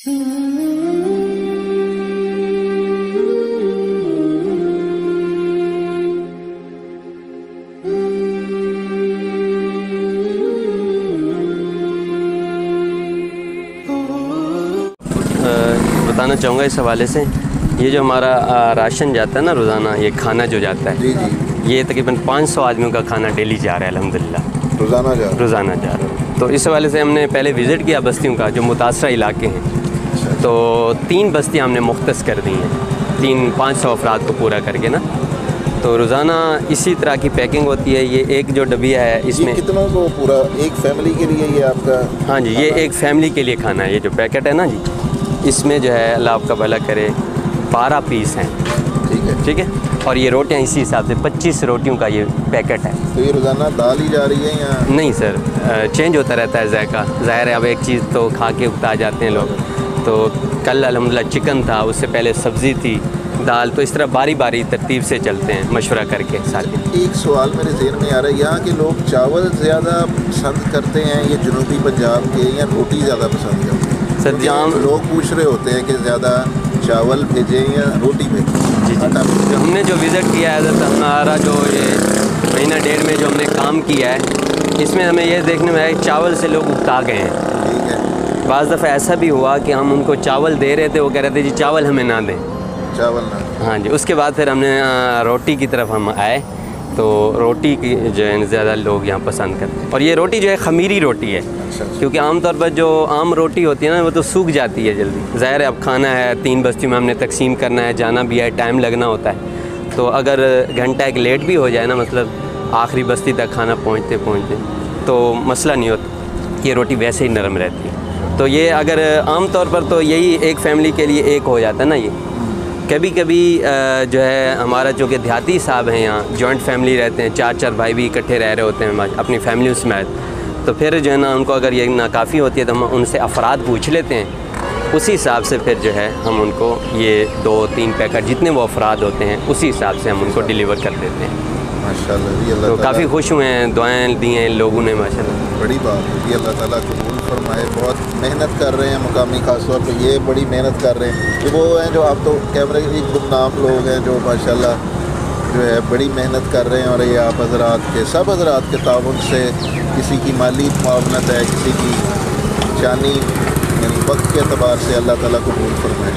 बताना चाहूँगा इस हवाले से, ये जो हमारा राशन जाता है ना रोज़ाना, ये खाना जो जाता है, जी जी, ये तकरीबन 500 आदमियों का खाना डेली जा रहा है अल्हम्दुलिल्लाह, रोज़ाना जा रहा है। तो इस हवाले से हमने पहले विज़िट किया बस्तियों का जो मुतासरा इलाके हैं, तो 3 बस्तियाँ हमने मुख्तस कर दी हैं 500 अफराद को पूरा करके ना। तो रोज़ाना इसी तरह की पैकिंग होती है। ये एक जो डबिया है इसमें कितनों को पूरा, एक फैमिली के लिए ये आपका? हाँ जी, ये एक फैमिली के लिए खाना है। ये जो पैकेट है ना जी, इसमें जो है अल्लाह आपका भला करे 12 पीस हैं। ठीक है। और ये रोटियां इसी हिसाब से 25 रोटियों का ये पैकेट है। तो ये रोज़ाना दाल ही जा रही है या नहीं सर, चेंज होता रहता है जायका। ज़ाहिर है अब एक चीज़ तो खा के उगता जाते हैं लोग। तो कल अल्हम्दुलिल्लाह चिकन था, उससे पहले सब्ज़ी थी, दाल, तो इस तरह बारी बारी तरतीब से चलते हैं मशवरा करके साथ। एक सवाल मेरे ज़हन में आ रहा है, यहाँ के लोग चावल ज़्यादा पसंद करते हैं या जनूबी पंजाब के, या रोटी ज़्यादा पसंद करते हैं? सर जहाँ लोग पूछ रहे होते हैं कि ज़्यादा चावल भेजें या रोटी भेजें। जी जी, जो हमने जो विज़िट किया है हमारा जो ये महीना डेढ़ में जो हमने काम किया है, इसमें हमें ये देखने में आया चावल से लोग उगता गए हैं। ठीक है। बाज़ दफ़ा ऐसा भी हुआ कि हम उनको चावल दे रहे थे, वो कह रहे थे जी चावल हमें ना दें, चावल ना। हाँ जी। उसके बाद फिर हमने रोटी की तरफ हम आए, तो रोटी की जो है ज़्यादा लोग यहाँ पसंद करते हैं। और ये रोटी जो है खमीरी रोटी है। अच्छा। क्योंकि आमतौर पर जो आम रोटी होती है ना, वो तो सूख जाती है जल्दी। ज़ाहिर है अब खाना है, 3 बस्तियों में हमने तकसीम करना है, जाना भी है, टाइम लगना होता है। तो अगर घंटा एक लेट भी हो जाए ना, मतलब आखिरी बस्ती तक खाना पहुँचते तो मसला नहीं होता, ये रोटी वैसे ही नरम रहती है। तो ये अगर आम तौर पर तो यही एक फ़ैमिली के लिए एक हो जाता है ना। ये कभी कभी जो है हमारा चूँकि देहाती साहब हैं, यहाँ जॉइंट फैमिली रहते हैं, 4 भाई भी इकट्ठे रह रहे होते हैं अपनी फैमिली समेत। तो फिर जो है ना उनको अगर ये नाकाफ़ी होती है तो हम उनसे अफराद पूछ लेते हैं, उसी हिसाब से फिर जो है हम उनको ये 2-3 पैकेट जितने वो अफराद होते हैं उसी हिसाब से हम उनको डिलीवर कर देते हैं। माशाल्लाह। तो काफ़ी खुश हुए हैं, दुआएं दी हैं लोगों ने माशाल्लाह। बड़ी बात है कि अल्लाह ताला कबूल फरमाए। बहुत मेहनत कर रहे हैं मुकामी, खास तौर पे ये बड़ी मेहनत कर रहे हैं। ये वो हैं जो आप तो कैमरे के एक गुमनाम लोग हैं जो माशाल्लाह जो है बड़ी मेहनत कर रहे हैं। और ये आप हज़रात के सब हज़रात के ताउन से किसी की माली मुआवनत है, किसी की जानी यानी वक्त के अतबार से, अल्लाह ताला कबूल फरमाए।